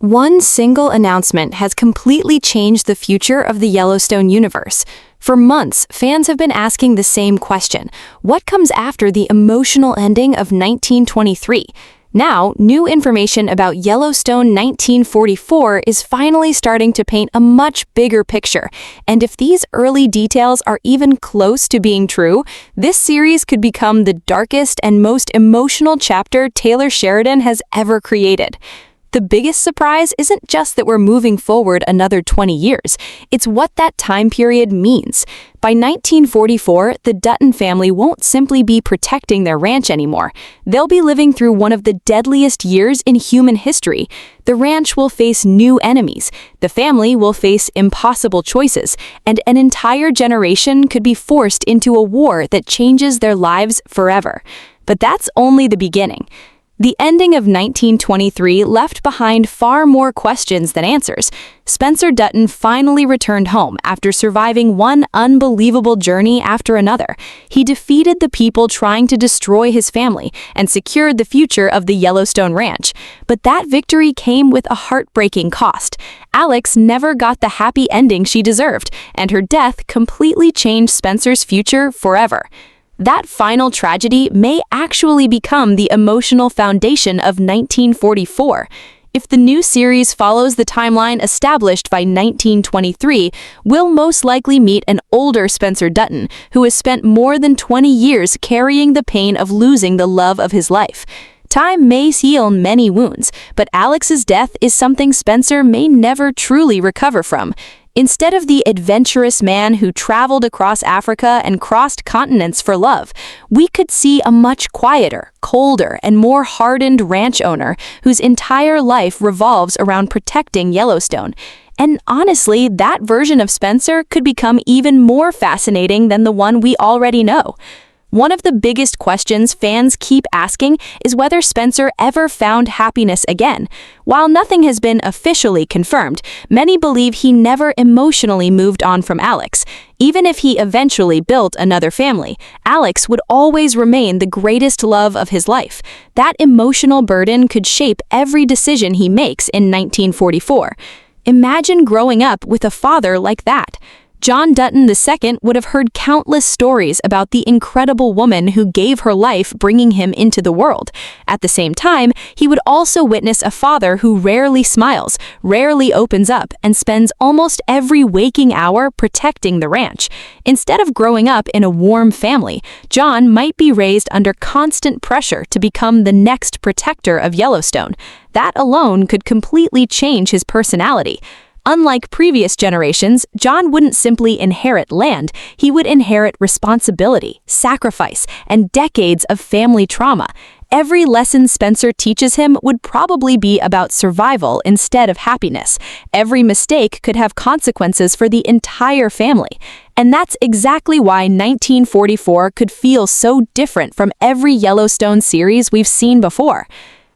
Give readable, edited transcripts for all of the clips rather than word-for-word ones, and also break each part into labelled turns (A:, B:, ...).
A: One single announcement has completely changed the future of the Yellowstone universe. For months, fans have been asking the same question: what comes after the emotional ending of 1923? Now, new information about Yellowstone 1944 is finally starting to paint a much bigger picture. And if these early details are even close to being true, this series could become the darkest and most emotional chapter Taylor Sheridan has ever created. The biggest surprise isn't just that we're moving forward another 20 years, it's what that time period means. By 1944, the Dutton family won't simply be protecting their ranch anymore. They'll be living through one of the deadliest years in human history. The ranch will face new enemies, the family will face impossible choices, and an entire generation could be forced into a war that changes their lives forever. But that's only the beginning. The ending of 1923 left behind far more questions than answers. Spencer Dutton finally returned home after surviving one unbelievable journey after another. He defeated the people trying to destroy his family and secured the future of the Yellowstone Ranch. But that victory came with a heartbreaking cost. Alex never got the happy ending she deserved, and her death completely changed Spencer's future forever. That final tragedy may actually become the emotional foundation of 1944. If the new series follows the timeline established by 1923, we'll most likely meet an older Spencer Dutton who has spent more than 20 years carrying the pain of losing the love of his life. Time may heal many wounds, but Alex's death is something Spencer may never truly recover from. Instead of the adventurous man who traveled across Africa and crossed continents for love, we could see a much quieter, colder, and more hardened ranch owner whose entire life revolves around protecting Yellowstone. And honestly, that version of Spencer could become even more fascinating than the one we already know. One of the biggest questions fans keep asking is whether Spencer ever found happiness again. While nothing has been officially confirmed, many believe he never emotionally moved on from Alex. Even if he eventually built another family, Alex would always remain the greatest love of his life. That emotional burden could shape every decision he makes in 1944. Imagine growing up with a father like that. John Dutton II would have heard countless stories about the incredible woman who gave her life bringing him into the world. At the same time, he would also witness a father who rarely smiles, rarely opens up, and spends almost every waking hour protecting the ranch. Instead of growing up in a warm family, John might be raised under constant pressure to become the next protector of Yellowstone. That alone could completely change his personality. Unlike previous generations, John wouldn't simply inherit land, he would inherit responsibility, sacrifice, and decades of family trauma. Every lesson Spencer teaches him would probably be about survival instead of happiness. Every mistake could have consequences for the entire family. And that's exactly why 1944 could feel so different from every Yellowstone series we've seen before.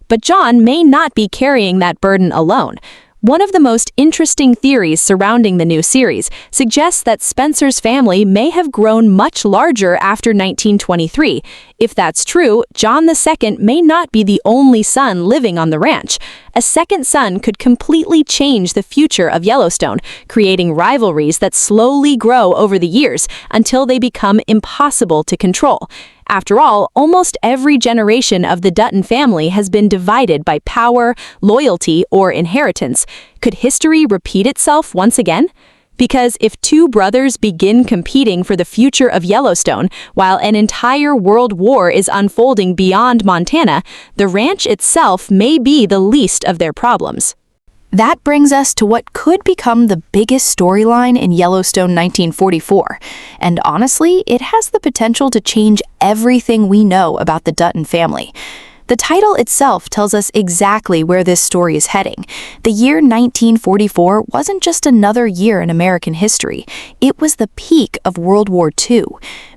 A: But John may not be carrying that burden alone. One of the most interesting theories surrounding the new series suggests that Spencer's family may have grown much larger after 1923. If that's true, John II may not be the only son living on the ranch. A second son could completely change the future of Yellowstone, creating rivalries that slowly grow over the years until they become impossible to control. After all, almost every generation of the Dutton family has been divided by power, loyalty, or inheritance. Could history repeat itself once again? Because if two brothers begin competing for the future of Yellowstone, while an entire world war is unfolding beyond Montana, the ranch itself may be the least of their problems. That brings us to what could become the biggest storyline in Yellowstone 1944. And honestly, it has the potential to change everything we know about the Dutton family. The title itself tells us exactly where this story is heading. The year 1944 wasn't just another year in American history. It was the peak of World War II.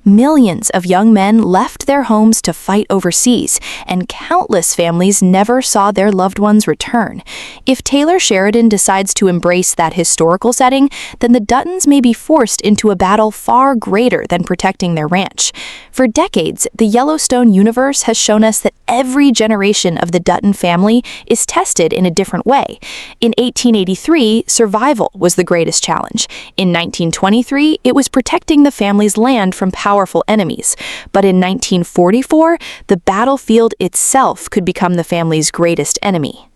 A: Millions of young men left their homes to fight overseas, and countless families never saw their loved ones return. If Taylor Sheridan decides to embrace that historical setting, then the Duttons may be forced into a battle far greater than protecting their ranch. For decades, the Yellowstone universe has shown us that every generation of the Dutton family is tested in a different way. In 1883, survival was the greatest challenge. In 1923, it was protecting the family's land from powerful enemies. But in 1944, the battlefield itself could become the family's greatest enemy.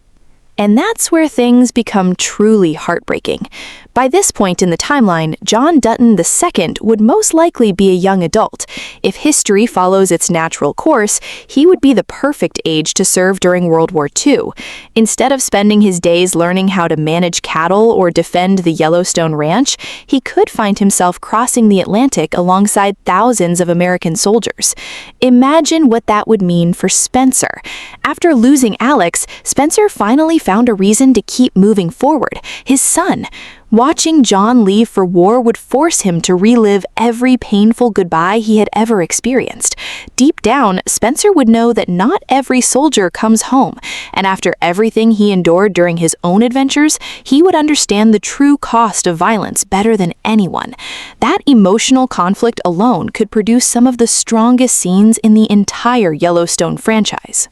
A: And that's where things become truly heartbreaking. By this point in the timeline, John Dutton II would most likely be a young adult. If history follows its natural course, he would be the perfect age to serve during World War II. Instead of spending his days learning how to manage cattle or defend the Yellowstone ranch, he could find himself crossing the Atlantic alongside thousands of American soldiers. Imagine what that would mean for Spencer. After losing Alex, Spencer finally found a reason to keep moving forward: his son. Watching John leave for war would force him to relive every painful goodbye he had ever experienced. Deep down, Spencer would know that not every soldier comes home, and after everything he endured during his own adventures, he would understand the true cost of violence better than anyone. That emotional conflict alone could produce some of the strongest scenes in the entire Yellowstone franchise.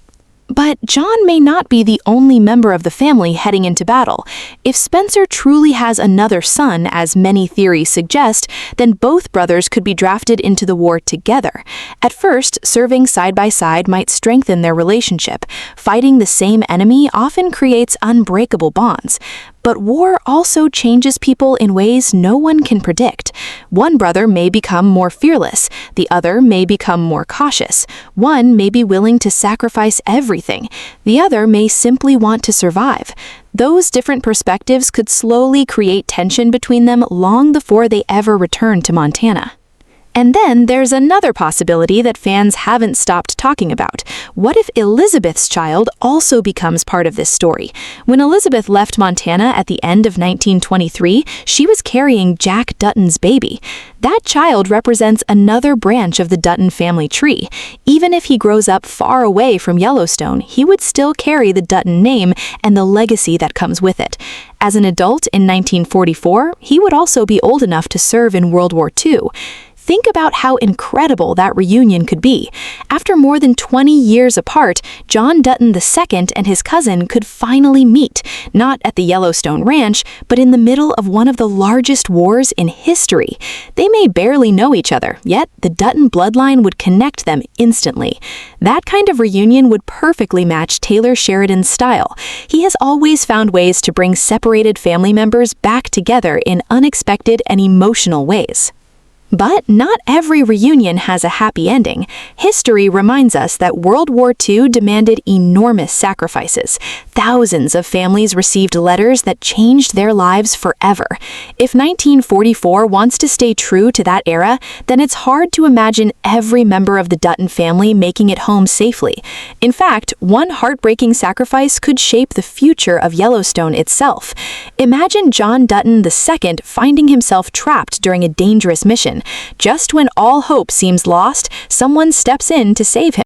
A: But John may not be the only member of the family heading into battle. If Spencer truly has another son, as many theories suggest, then both brothers could be drafted into the war together. At first, serving side by side might strengthen their relationship. Fighting the same enemy often creates unbreakable bonds. But war also changes people in ways no one can predict. One brother may become more fearless, the other may become more cautious. One may be willing to sacrifice everything, the other may simply want to survive. Those different perspectives could slowly create tension between them long before they ever return to Montana. And then there's another possibility that fans haven't stopped talking about. What if Elizabeth's child also becomes part of this story? When Elizabeth left Montana at the end of 1923, she was carrying Jack Dutton's baby. That child represents another branch of the Dutton family tree. Even if he grows up far away from Yellowstone, he would still carry the Dutton name and the legacy that comes with it. As an adult in 1944, he would also be old enough to serve in World War II. Think about how incredible that reunion could be. After more than 20 years apart, John Dutton II and his cousin could finally meet, not at the Yellowstone Ranch, but in the middle of one of the largest wars in history. They may barely know each other, yet the Dutton bloodline would connect them instantly. That kind of reunion would perfectly match Taylor Sheridan's style. He has always found ways to bring separated family members back together in unexpected and emotional ways. But not every reunion has a happy ending. History reminds us that World War II demanded enormous sacrifices. Thousands of families received letters that changed their lives forever. If 1944 wants to stay true to that era, then it's hard to imagine every member of the Dutton family making it home safely. In fact, one heartbreaking sacrifice could shape the future of Yellowstone itself. Imagine John Dutton II finding himself trapped during a dangerous mission. Just when all hope seems lost, someone steps in to save him.